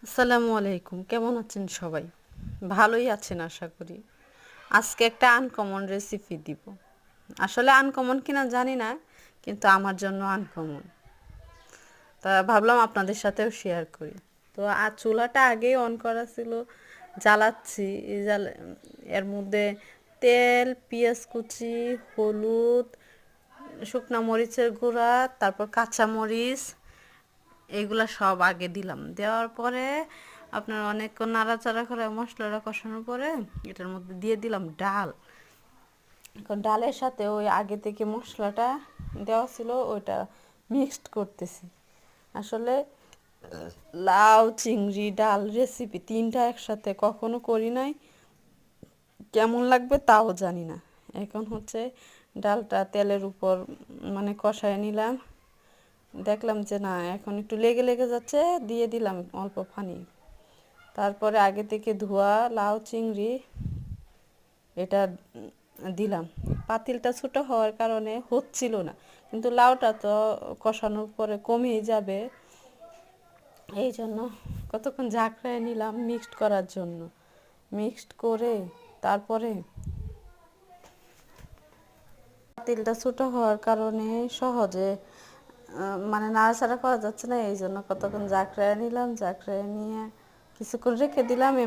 আসসালামু আলাইকুম, কেমন আছেন সবাই? ভালোই আছেন আশা করি। আজকে একটা আনকমন রেসিপি দিব। আসলে আনকমন কিনা জানি না, কিন্তু আমার জন্য আনকমন। তা ভাবলাম আপনাদের সাথেও শেয়ার করি। তো চুলাটা আগেই অন করা ছিল, জ্বালাচ্ছি। এর মধ্যে তেল, পেঁয়াজ কুচি, হলুদ, শুকনা মরিচের গুঁড়া, তারপর কাঁচা মরিচ, এগুলা সব আগে দিলাম। দেওয়ার পরে আপনার অনেকক্ষণ নাড়াচাড়া করে মশলাটা কষানোর পরে এটার মধ্যে দিয়ে দিলাম ডাল। এখন ডালের সাথে ওই আগে থেকে মশলাটা দেওয়া ছিল ওইটা মিক্সড করতেছি। আসলে লাউ চিংড়ি ডাল রেসিপি তিনটা একসাথে কখনো করি নাই, কেমন লাগবে তাও জানি না। এখন হচ্ছে ডালটা তেলের উপর মানে কষায় নিলাম। দেখলাম যে না, এখন একটু লেগে লেগে যাচ্ছে, দিয়ে দিলাম অল্প পানি। তারপরে আগে থেকে ধোয়া লাউ চিংড়ি এটা দিলাম। পাতিলটা ছোটো হওয়ার কারণে হচ্ছিল না, কিন্তু লাউটা তো কষানোর পরে কমেই যাবে, এই জন্য কতক্ষণ ঝাঁকড়ায় নিলাম মিক্সড করার জন্য। মিক্সড করে তারপরে পাতিলটা ছোটো হওয়ার কারণে সহজে মানে নাড়াচাড়া করা যাচ্ছে না, এই জন্য কতক্ষণ ঝাঁকড়ায় নিলাম। ঝাঁকড়ায় নিয়ে কিছুক্ষণ রেখে দিলাম।